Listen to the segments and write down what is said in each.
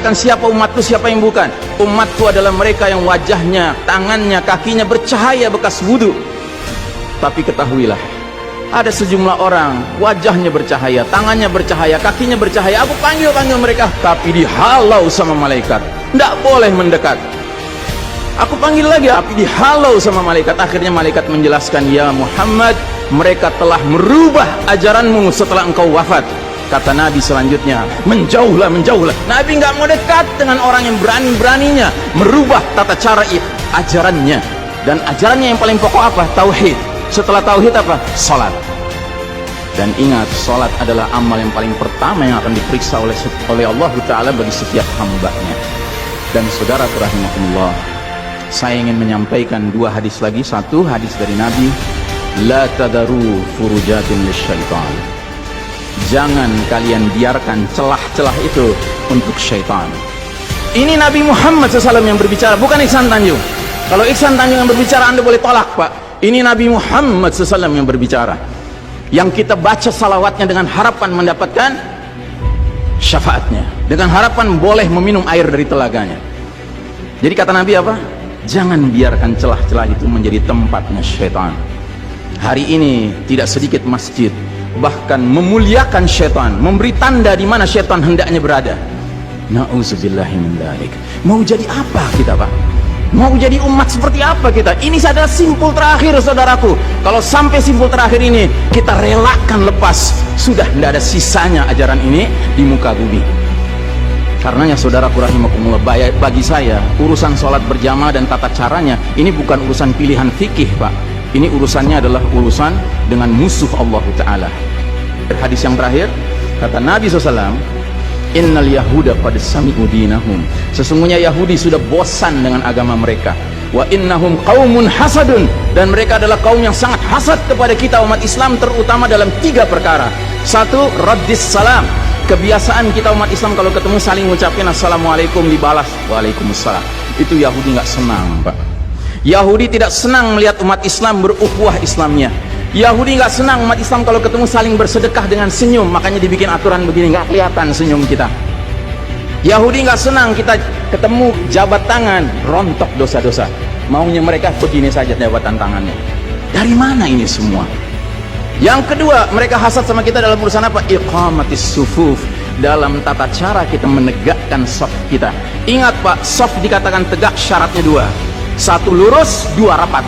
membedakan siapa umatku, siapa yang bukan. Umatku adalah mereka yang wajahnya, tangannya, kakinya bercahaya bekas wudhu. Tapi ketahuilah, ada sejumlah orang wajahnya bercahaya, tangannya bercahaya, kakinya bercahaya. Aku panggil mereka, tapi dihalau sama malaikat, tidak boleh mendekat. Aku panggil lagi, tapi dihalau sama malaikat. Akhirnya malaikat menjelaskan, ya Muhammad, mereka telah merubah ajaranmu setelah engkau wafat. Kata Nabi selanjutnya, menjauhlah, menjauhlah. Nabi nggak mau dekat dengan orang yang berani-beraninya merubah tata cara ajarannya. Dan ajarannya yang paling pokok apa? Tauhid. Setelah tauhid apa? Salat. Dan ingat, salat adalah amal yang paling pertama yang akan diperiksa oleh Allah Ta'ala bagi setiap hambanya. Dan saudara rahimahumullah, saya ingin menyampaikan dua hadis lagi. Satu hadis dari Nabi, la tadaru furujatin lisyaitan. Jangan kalian biarkan celah-celah itu untuk syaitan. Ini Nabi Muhammad SAW yang berbicara, bukan Iksan Tanjung. Kalau Iksan Tanjung yang berbicara, Anda boleh tolak, Pak. Ini Nabi Muhammad SAW yang berbicara, yang kita baca salawatnya dengan harapan mendapatkan syafaatnya, dengan harapan boleh meminum air dari telaganya. Jadi kata Nabi apa? Jangan biarkan celah-celah itu menjadi tempatnya syaitan. Hari ini tidak sedikit masjid bahkan memuliakan syaitan, memberi tanda di mana syaitan hendaknya berada. Na'udzubillahi min dzalik. Mau jadi apa kita, Pak? Mau jadi umat seperti apa kita? Ini adalah simpul terakhir, saudaraku. Kalau sampai simpul terakhir ini kita relakan lepas, sudah tidak ada sisanya ajaran ini di muka bumi. Karenanya saudaraku rahimakumullah, bagi saya urusan sholat berjamaah dan tata caranya ini bukan urusan pilihan fikih, Pak. Ini urusannya adalah urusan dengan musuh Allah Ta'ala. Hadis yang terakhir, kata Nabi SAW, innal yahuda qad sami'u dinahum. Sesungguhnya Yahudi sudah bosan dengan agama mereka. Wa innahum qaumun hasadun. Dan mereka adalah kaum yang sangat hasad kepada kita umat Islam, terutama dalam 3 perkara. Satu, raddis salam. Kebiasaan kita umat Islam kalau ketemu saling ngucapin assalamualaikum, dibalas waalaikumsalam. Itu Yahudi nggak senang, Pak. Yahudi tidak senang melihat umat Islam berukhuwah Islamnya. Yahudi nggak senang umat Islam kalau ketemu saling bersedekah dengan senyum. Makanya dibikin aturan begini, nggak kelihatan senyum kita. Yahudi nggak senang kita ketemu jabat tangan, rontok dosa-dosa. Maunya mereka begini saja jabatan tangannya. Dari mana ini semua? Yang kedua, mereka hasad sama kita dalam urusan apa? Iqamatis sufuf. Dalam tata cara kita menegakkan shaf kita. Ingat, Pak, shaf dikatakan tegak syaratnya 2. 1 lurus, 2 rapat.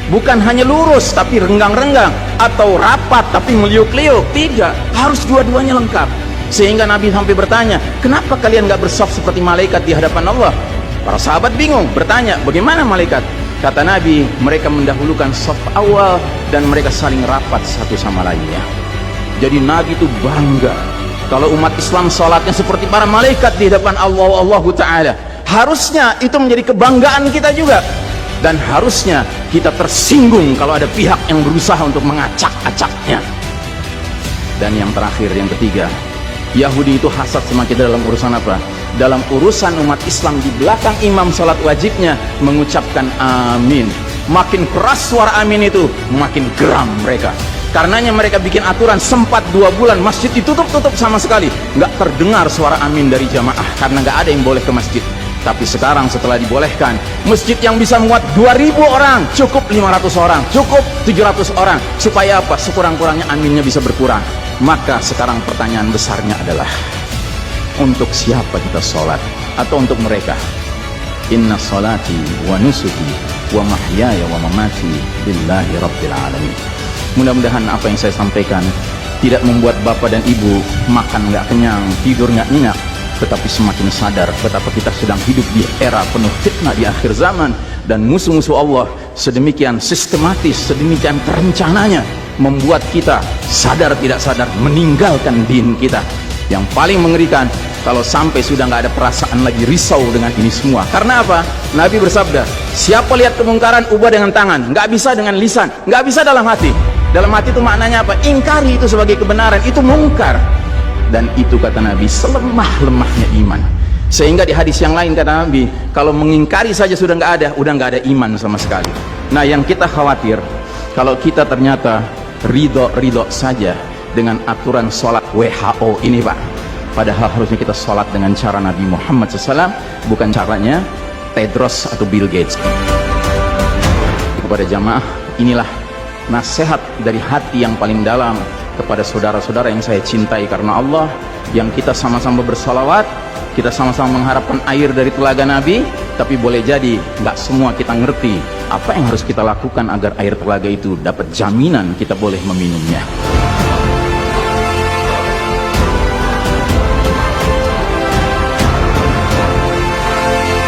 Bukan hanya lurus tapi renggang-renggang, atau rapat tapi meliuk-liuk. Tidak, harus dua-duanya lengkap. Sehingga Nabi sampai bertanya, kenapa kalian gak bersaf seperti malaikat di hadapan Allah? Para sahabat bingung, bertanya, bagaimana malaikat? Kata Nabi, mereka mendahulukan saf awal dan mereka saling rapat satu sama lainnya. Jadi Nabi itu bangga kalau umat Islam sholatnya seperti para malaikat di hadapan Allah Ta'ala. Harusnya itu menjadi kebanggaan kita juga. Dan harusnya kita tersinggung kalau ada pihak yang berusaha untuk mengacak-acaknya. Dan yang terakhir, yang ketiga, Yahudi itu hasad sama kita dalam urusan apa? Dalam urusan umat Islam di belakang imam sholat wajibnya mengucapkan amin. Makin keras suara amin itu, makin geram mereka. Karenanya mereka bikin aturan, sempat 2 bulan masjid ditutup sama sekali, nggak terdengar suara amin dari jamaah karena nggak ada yang boleh ke masjid. Tapi sekarang setelah dibolehkan, masjid yang bisa muat 2000 orang, cukup 500 orang, cukup 700 orang. Supaya apa? Sekurang-kurangnya aminnya bisa berkurang. Maka sekarang pertanyaan besarnya adalah, untuk siapa kita sholat? Atau untuk mereka? Inna sholati wa nusuki wa mahyaya wa mamati lillahi rabbil alamin. Mudah-mudahan apa yang saya sampaikan tidak membuat bapak dan ibu makan nggak kenyang, tidur nggak nyenyak, tetapi semakin sadar betapa kita sedang hidup di era penuh fitnah di akhir zaman, dan musuh-musuh Allah sedemikian sistematis, sedemikian terencananya membuat kita sadar tidak sadar meninggalkan din kita. Yang paling mengerikan kalau sampai sudah nggak ada perasaan lagi risau dengan ini semua. Karena apa? Nabi bersabda, siapa lihat kemungkaran ubah dengan tangan, nggak bisa dengan lisan, nggak bisa dalam hati. Dalam hati itu maknanya apa? Ingkari itu sebagai kebenaran, itu mungkar. Dan itu kata Nabi selemah-lemahnya iman. Sehingga di hadis yang lain kata Nabi, kalau mengingkari saja sudah nggak ada, udah nggak ada iman sama sekali. Nah, yang kita khawatir kalau kita ternyata ridho saja dengan aturan sholat WHO ini, Pak. Padahal harusnya kita sholat dengan cara Nabi Muhammad SAW, bukan caranya Tedros atau Bill Gates. Kepada jamaah, inilah nasihat dari hati yang paling dalam kepada saudara-saudara yang saya cintai karena Allah, yang kita sama-sama bersalawat, kita sama-sama mengharapkan air dari telaga Nabi. Tapi boleh jadi nggak semua kita ngerti apa yang harus kita lakukan agar air telaga itu dapat jaminan kita boleh meminumnya.